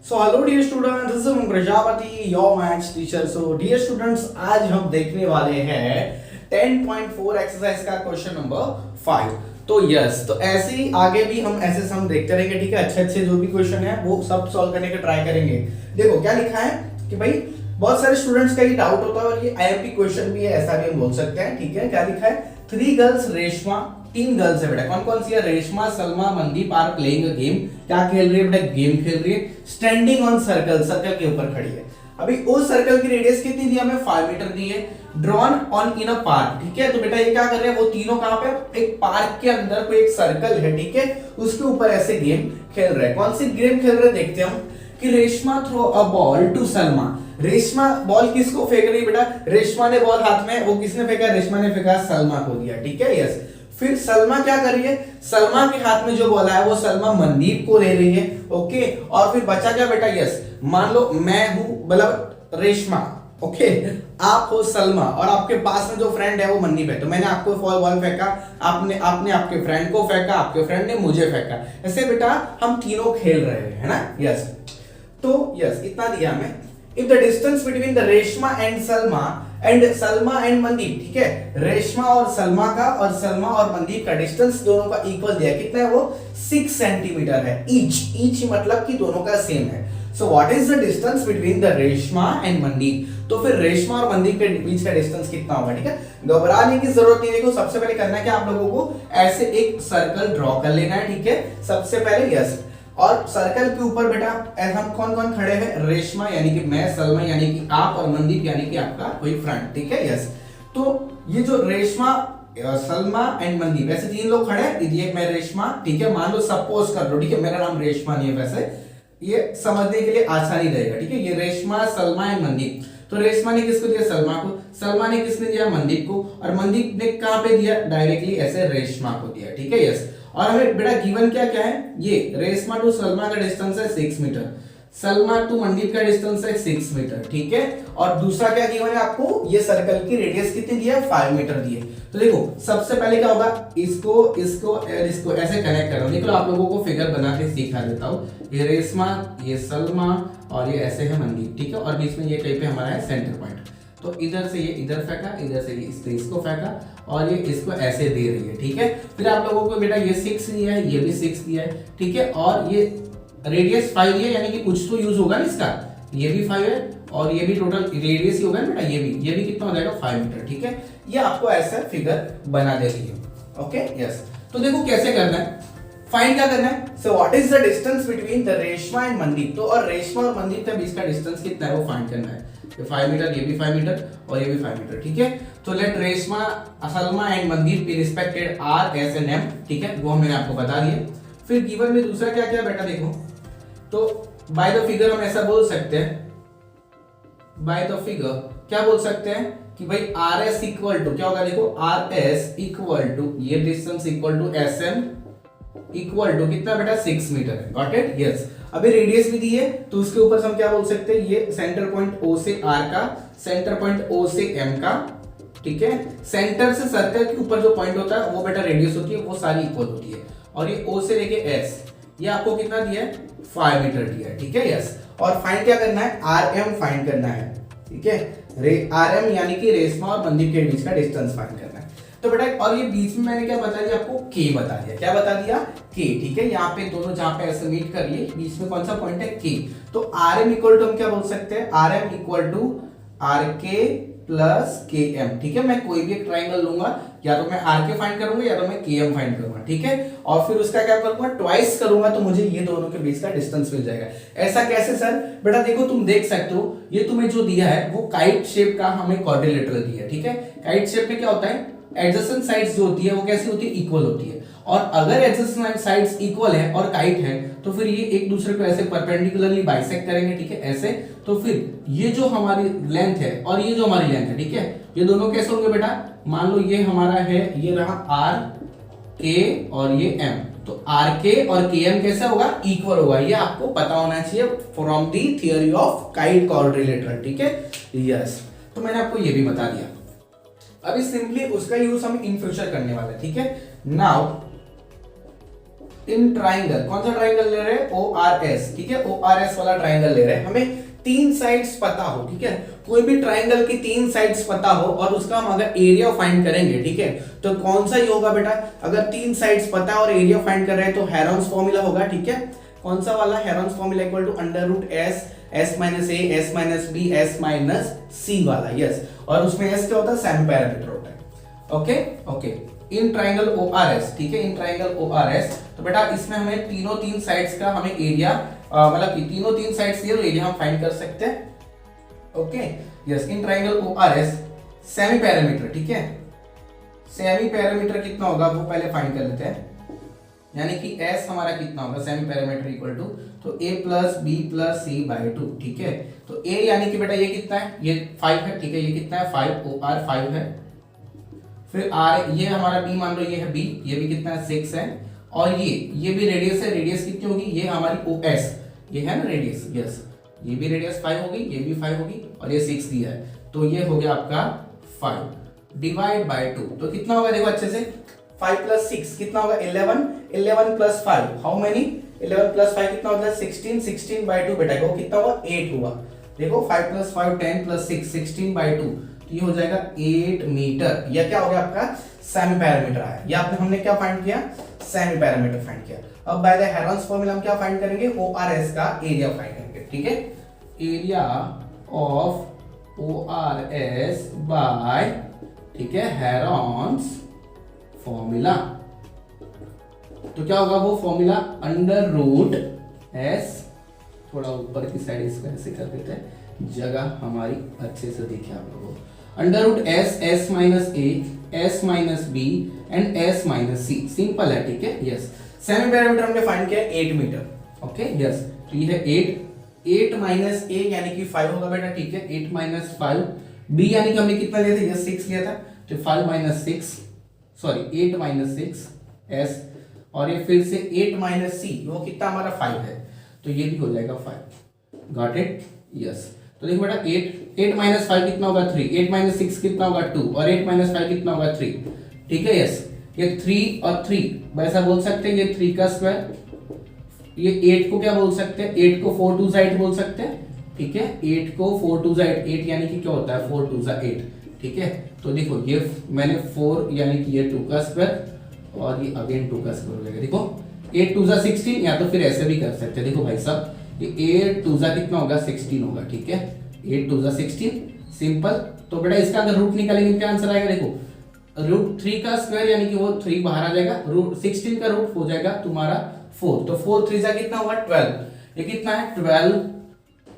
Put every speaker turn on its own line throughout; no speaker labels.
So hello dear students, this is Prajapati your maths teacher. So dear students, आज हम देखने वाले हैं 10.4 एक्सरसाइज का क्वेश्चन नंबर 5। तो यस, तो ऐसे ही आगे भी हम ऐसे सम देखते रहेंगे, ठीक है। अच्छे अच्छे जो भी क्वेश्चन है वो सब सॉल्व करने का ट्राई करेंगे। देखो क्या लिखा है कि भाई बहुत सारे स्टूडेंट्स का ये डाउट होता है और ये आईएमपी क्वेश्चन भी है, ऐसा भी हम बोल सकते हैं, ठीक है। क्या लिखा है? 3 गर्ल्स रेशमा, 3 गर्ल्स है बेटा। कौन कौन सी है? Reshma, Salma, Mandeep are playing a game. क्या खेल रही है बेटा? गेम खेल रही है। स्टैंडिंग ऑन सर्कल, सर्कल के ऊपर खड़ी है। अभी उस सर्कल की रेडियस कितनी दी हमें? 5 मीटर दी है। Drawn on in a park, ठीक है। तो बेटा ये क्या कर रहे हैं? वो तीनों कहां पे? एक पार्क के अंदर कोई एक सर्कल है, ठीक है, उसके ऊपर ऐसे गेम खेल रहे हैं। कौन सी गेम खेल रहे हैं देखते हैं हम। कि Reshma throw a ball to Salma. Reshma ball किसको फेंक रही है बेटा? रेशमा ने बॉल हाथ में, वो किसने फेंका? रेशमा ने फेंका, सलमा को दिया, ठीक है। यस, फिर सलमा क्या कर रही है? सलमा के हाथ में जो बॉल है वो सलमा मनदीप को ले रही है, ओके। और फिर बचा क्या बेटा? यस, मान लो मैं हूं मतलब रेशमा, ओके, आप हो सलमा और आपके पास में जो फ्रेंड है वो मनदीप है। तो मैंने आपको बॉल फेंका, आपने आपने आपके फ्रेंड को फेंका, आपके फ्रेंड ने मुझे फेंका। ऐसे बेटा हम तीनों खेल रहे हैं, है ना। यस, तो यस इतना दिया हमें। If the distance between the Reshma and Salma and Mandeep, ठीक है, रेशमा और सलमा का और सलमा और मनदीप का डिस्टेंस दोनों का इक्वल दिया। कितना है वो? 6 सेंटीमीटर है ईच मतलब कि दोनों का सेम है। So what is the distance between the Reshma and Mandeep? तो फिर रेशमा और मनदीप के बीच का डिस्टेंस कितना होगा, ठीक है। घबराने की जरूरत नहीं। देखो सबसे पहले करना है कि आप लोगों को ऐसे एक सर्कल ड्रॉ कर लेना है, ठीक है, सबसे पहले। यस, और सर्कल के ऊपर बेटा हम कौन कौन खड़े हैं? रेशमा यानी कि मैं, सलमा यानी कि आप, और मनदीप यानी कि आपका कोई फ्रेंड, ठीक है। यस, तो ये जो रेशमा, सलमा एंड मनदीप, ऐसे 3 लोग खड़े हैं। ये मैं रेशमा, ठीक है, मान लो सपोज कर लो, ठीक है, मेरा नाम रेशमा नहीं है, वैसे ये समझने के लिए आसानी रहेगा, ठीक है। ये रेशमा, सलमा एंड मनदीप। तो रेशमा ने किसको दिया? सलमा को। सलमा ने किसने दिया? मनदीप को। और मनदीप ने कहां पे दिया? डायरेक्टली ऐसे रेशमा को दिया, ठीक है। यस, और हमें बेटा गिवन क्या क्या है? ये रेशमा टू सलमा का डिस्टेंस है 6 मीटर, सलमा टू मनदीप का डिस्टेंस है 6 मीटर, ठीक है। और दूसरा क्या गिवन है आपको? ये सर्कल की रेडियस कितनी दी है? 5 मीटर दी है। तो देखो सबसे पहले क्या होगा? इसको इसको और इसको ऐसे कनेक्ट करो। देखो आप लोगों को फिगर बना के सिखा देता हूँ। ये रेशमा, ये सलमा और ये ऐसे है मनदीप, ठीक है। और बीच में ये कहीं पे हमारा है सेंटर पॉइंट। तो इधर से ये इधर फेंका, इधर से ये इसको फेंका और ये इसको ऐसे दे रही है, ठीक है। फिर आप लोगों को बेटा ये 6 दिया है, ये भी 6 दिया है, ठीक है। और ये रेडियस 5 है, यानी कि कुछ तो यूज होगा ना इसका। ये भी 5 है और ये भी टोटल रेडियस ही होगा ना बेटा। ये भी कितना हो जाएगा? 5 मीटर, ठीक है। ये आपको ऐसा फिगर बना दे रही है, ओके। यस, तो देखो कैसे करना है, फाइंड क्या करना है। So what is the distance between the Reshma and Mandeep? तो और रेशमा और मनदीप के बीच का डिस्टेंस कितना है वो फाइंड करना है। ये 5 मीटर, ये भी 5 मीटर और ये भी 5 मीटर, ठीक है। तो let Reshma, Salma and Mandeep be respected R, S and M, ठीक है, वो मैंने आपको बता दिया। फिर गिवन में दूसरा क्या क्या बेटा देखो, तो बाय द फिगर हम ऐसा बोल सकते हैं, बाय द फिगर क्या बोल सकते हैं कि भाई आर एस इक्वल टू क्या होगा? देखो आर एस इक्वल टू ये distance equal to S M equal to कितना बेटा? 6 मीटर है। Got it? यस, अभी रेडियस भी दी है तो उसके ऊपर हम क्या बोल सकते हैं? ये सेंटर पॉइंट O से R का, सेंटर पॉइंट O से M का, ठीक है। सेंटर से सर्कल के ऊपर जो पॉइंट होता है वो बेटा रेडियस होती है, वो सारी इक्वल होती है। और ये O से लेके S, ये आपको कितना दिया है? 5 मीटर दिया है, ठीक है। यस, और फाइंड क्या करना है? RM फाइंड करना है, ठीक है। RM यानी कि रेशमा और मनदीप के बीच का डिस्टेंस फाइंड करना है। तो बेटा और ये बीच में मैंने क्या बता दिया आपको? K बता दिया। क्या बता दिया? K, ठीक है। यहाँ पे दोनों जहां पे ऐसे मीट कर लिए, बीच में कौन सा पॉइंट है? K। तो RM इक्वल टू हम क्या बोल सकते हैं? RM equal to RK plus KM, ठीक है। मैं कोई भी एक ट्राइंगल लूंगा, या तो मैं RK फाइंड करूंगा या तो मैं KM फाइंड करूंगा, ठीक है। और फिर उसका क्या करूंगा? ट्वाइस करूंगा तो मुझे ये दोनों के बीच का डिस्टेंस मिल जाएगा। ऐसा कैसे सर? बेटा देखो तुम देख सकते हो, ये तुम्हें जो दिया है वो काइट शेप का हमें क्वाड्रिलेटरल दिया है, ठीक है। काइट शेप में क्या होता है? एडजेसेंट साइड्स जो होती है वो कैसी होती है? इक्वल होती है। और अगर एडजेसेंट साइड्स इक्वल है और काइट है तो फिर ये एक दूसरे को ऐसे परपेंडिकुलरली बाइसेक्ट करेंगे, ठीक है, ऐसे। तो फिर ये जो हमारी लेंथ है और ये जो हमारी लेंथ है, ठीक है, ये दोनों कैसे होंगे बेटा? मान लो ये हमारा है, ये रहा R K और ये M, तो R K और K M कैसा होगा? इक्वल होगा। ये आपको पता होना चाहिए from the theory of kite quadrilateral, ठीक है। यस, तो मैंने आपको ये भी बता दिया। अभी सिंपली उसका यूज हम इन फ्यूचर करने वाले हैं, ठीक है। नाउ इन ट्राइंगल, कौन सा ट्राइंगल ले रहे हैं, ओ आर एस, ठीक है, ओ आर एस वाला ट्राइंगल ले रहे हैं, हमें तीन साइड्स पता हो, ठीक है, कोई भी ट्राइंगल की तीन साइड्स पता हो और उसका हम अगर एरिया फाइंड करेंगे, ठीक है, तो कौन सा ये होगा बेटा, अगर तीन साइड्स पता है और एरिया फाइंड कर रहे हैं तो हेरोन्स फॉर्मूला होगा, ठीक है, कौन सा वाला, Heron's formula equal to under root S, S minus A, S minus B, S minus C वाला, यस, और उसमें एस क्या होता है, सेमी पैरामीटर होता है, okay okay, in triangle O R S, ठीक है, in triangle O R S, तो बेटा इसमें हमें तीन साइड्स का हमें एरिया, मतलब कि तीन साइड्स दिए तो एरिया हम फाइंड कर सकते हैं, okay, yes, in triangle O R S semi parameter, ठीक है, सेमी पैरामीटर कितना होगा वो पहले फाइंड कर लेते हैं, यानी कि s हमारा कितना होगा, सेमी पैरामीटर इक्वल टू, तो a plus B plus C by two, ठीक है, तो a यानी कि बेटा ये कितना है, ये 5 है, ठीक है, ये कितना है 5, ओ आर 5 है, फिर r ये हमारा b मान लो, ये है b, ये भी कितना है 6 है, और ये भी रेडियस है, रेडियस कितनी होगी, ये हमारी ओ एस, ये है ना रेडियस, यस, ये भी रेडियस 5 होगी, ये भी 5 होगी, और ये 6 दिया है, तो ये हो गया आपका 5 डिवाइड बाय 2, तो कितना होगा देखो अच्छे से, 5 प्लस 6 कितना होगा 11, 11 प्लस 5 हाउ मेनी, 11 प्लस 5 कितना होता है 16, 16 बाय 2 बेटा को कितना हुआ 8 हुआ, देखो 5 प्लस 5 10 प्लस 6 16 बाय 2, तो ये हो जाएगा 8 मीटर, यह क्या हो गया आपका सेमी पैरामीटर आया, ये आपने हमने क्या फाइंड किया, सेमी पैरामीटर फाइंड किया। अब बाय द हेरोन्स फॉर्मूला हम क्या फाइंड करेंगे, ओ आर एस का एरिया फाइंड करेंगे, ठीक है, area of O R S by, ठीक है, हेरोन्स फॉर्मूला, तो क्या होगा वो फॉर्मूला, अंडर रूट एस, थोड़ा ऊपर की साइड इसको ऐसे कर देते हैं, जगह हमारी अच्छे से दिखे आप लोगों को, under root S, S minus A, S minus B and S minus C, simple है, ठीक है, यस, सेमी पैरामीटर हमने फाइंड किया 8 मीटर, ओके, यस, तो ये है 8 माइनस ए यानी कि 5 होगा बेटा, ठीक है, 8 माइनस 5, बी यानी कि हमने कितना लिया था, यस 6 लिया था, तो 5 माइनस 6, सॉरी 8 माइनस 6 एस, और ये फिर से 8 माइनस सी, वो कितना हमारा 5 है, तो ये भी हो जाएगा 5, गॉट इट, यस, तो देखो बेटा 8 माइनस 5 कितना होगा 3, 8 माइनस 6 कितना होगा 2, और 8 माइनस 5 कितना होगा 3, ठीक है, यस, ये 3 और 3 वैसा बोल सकते हैं, ये 3 का स्क्वायर, ये 8 को क्या बोल सकते हैं, 8 को 4 टू 8 बोल सकते हैं, ठीक है, 8 को 4 टू 8 यानी कि क्या होता है 4 टू 8, ठीक है, तो देखो ये मैंने 4 यानी कि ये 2 का स्क्वायर और ये अगेन 2 का स्क्वायर हो जाएगा, देखो 8 टू 16, या तो फिर ऐसे भी कर सकते हैं, देखो भाई साहब ये 8 टू कितना होगा 16 होगा, ठीक है, 8 टू 16 सिंपल, तो बेटा इसका अगर रूट निकालेंगे क्या आंसर आएगा, देखो रूट 3 का स्क्वायर यानी कि वो 3 बाहर आ जाएगा, रूट 16 का रूट हो जाएगा तुम्हारा 4, तो 4 3 जा कितना होगा 12, ये कितना है 12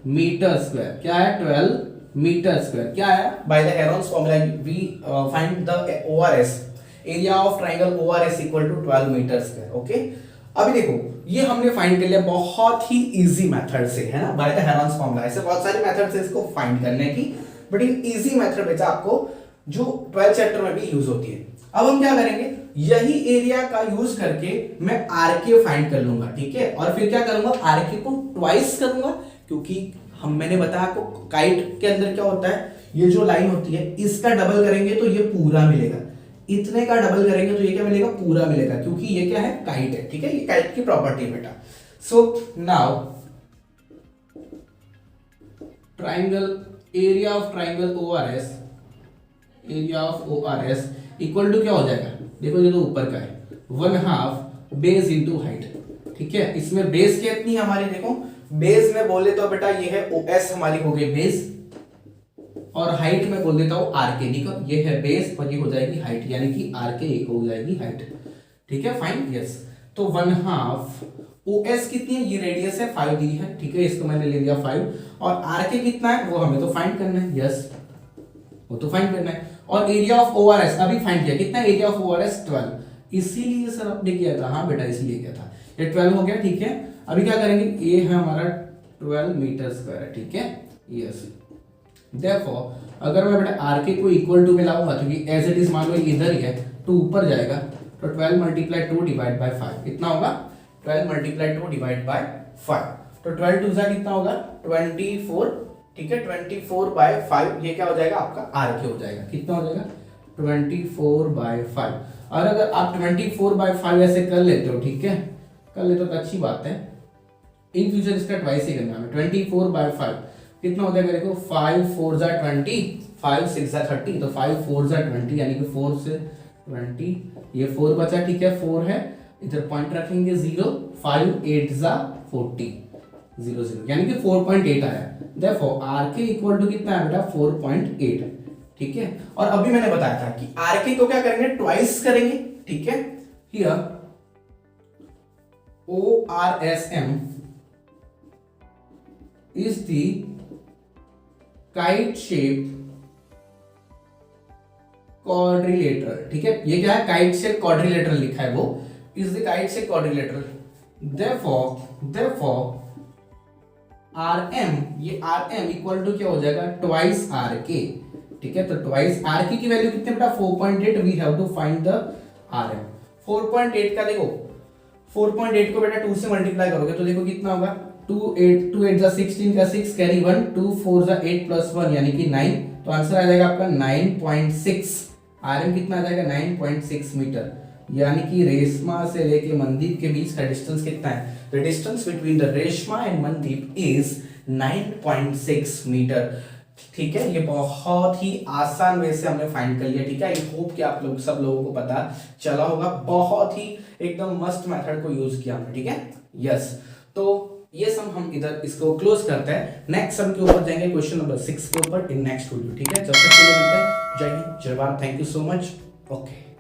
मीटर स्क्वायर, क्या है 12 मीटर स्क्वायर, क्या है by the Heron's formula we find the ORS, area of triangle ORS equal to 12 metre square, okay. अभी देखो ये हमने फाइंड कर लिया बहुत ही इजी मेथड से, है ना, बाय द हेरोन्स फॉर्मूला, ऐसे बहुत सारे मेथड्स है इसको फाइंड करने की, बट ये इजी मेथड बेटा आपको जो 12th चैप्टर में भी यूज होती है। अब हम क्या करेंगे, यही एरिया का यूज करके मैं आरके फाइंड कर लूंगा, ठीक है, और फिर क्या करूंगा आरके को ट्वाइस करूंगा, क्योंकि मैंने बताया आपको काइट के अंदर क्या होता है, ये जो लाइन होती है इसका डबल करेंगे तो ये पूरा मिलेगा, इतने का डबल करेंगे तो ये क्या मिलेगा पूरा मिलेगा, क्योंकि ये क्या है काइट है, ठीक है, ये काइट की प्रॉपर्टी है बेटा। So now triangle area of triangle ORS, area of ORS equal to क्या हो जाएगा, देखो ये तो ऊपर का है 1/2 बेस इंटू हाइट, ठीक है, इसमें बेस कितनी है हमारी, देखो बेस में बोले तो बेटा ये है ओएस हमारी हो गई बेस, और हाइट में बोल देता हूं आरके, देखो ये है बेस और ये हो जाएगी हाइट, यानी कि आरके एक हो जाएगी हाइट, ठीक है, फाइन, यस, तो 1/2 ओएस कितनी है, ये रेडियस है 5 दी है, ठीक है, इसको मैंने ले लिया 5, और आरके कितना है वो हमें तो फाइंड करना है, यस वो तो फाइंड करना है, और एरिया ऑफ ओआरएस अभी फाइंड किया, कितना एरिया ऑफ ओआरएस 12, इसीलिए सर आपने किया था, हाँ बेटा इसलिए किया था, ये 12 हो गया, ठीक है। अभी क्या करेंगे, ये है हमारा 12 मीटर स्क्वायर है, ठीक है, यस, देयरफॉर अगर मैं बेटा आरके को इक्वल टू में लाऊंगा तो ये एज इट इज मान लो इधर ही है, तो ऊपर जाएगा, तो 12 मल्टीप्लाई 2 डिवाइड बाय 5 कितना होगा, 12 मल्टीप्लाई 2 डिवाइड बाय 5, तो 12 टू जा कितना होगा 24, ठीक है, 24 बाय 5 ये क्या हो जाएगा आपका आरके हो जाएगा, कितना हो जाएगा 24 बाय 5, और अगर आप 24 बाय 5 ऐसे कर लेते हो, ठीक है, कर ले तो अच्छी बात है। इन फ्यूचर इसका ट्वाइस ही करना है। 24/5 कितना हो जाएगा देखो, 5 4 जा 20, 5 6 जा 30, तो 5 4 जा 20 यानी कि 4 से 20, ये 4 बचा, ठीक है 4 है, इधर पॉइंट रखेंगे 0, 5 8 जा 40, 0 0 यानी कि 4.8 आया। देयरफॉर आर के इक्वल टू कितना है बेटा, 4.8, ठीक है। और अभी मैंने बताया था कि आर के को क्या करेंगे, ट्वाइस करेंगे, ठीक है। Here ORSM is the kite shape quadrilateral, ठीक है। ये क्या है, काइट शेप क्वाड्रिलेटरल लिखा है वो, is the kite shape quadrilateral, therefore RM, ये RM इक्वल टू क्या हो जाएगा, ट्वाइस आर के, ठीक है। तो ट्वाइस आर के की वैल्यू कितने बेटा, 4.8, we have to find the RM। 4.8 का देखो, 4.8 को बेटा 2 से मल्टीप्लाई करोगे तो देखो कितना होगा, 2 8 जा 16 का 6 कैरी 1, 2 4 जा 8 प्लस 1 यानी कि 9, तो आंसर आ जाएगा आपका 9.6। आरएम कितना आ जाएगा, 9.6 मीटर, यानी कि रेशमा से लेके मनदीप के बीच का डिस्टेंस कितना है, the distance between the Reshma and Mandeep is 9.6 metre, ठीक है। ये बहुत ही आसान वे से हमने फाइंड कर लिया, ठीक है। आई होप कि आप लोग सब लोगों को पता चला होगा, बहुत ही एकदम मस्त मेथड को यूज किया हमने, ठीक है। यस, तो ये सम हम इधर इसको क्लोज करते हैं, नेक्स्ट सम के ऊपर जाएंगे, क्वेश्चन नंबर 6 के ऊपर इन नेक्स्ट वीडियो, ठीक है। जब तक के लिए मिलते हैं, जय हिंद जय Bharat, thank you so much, okay.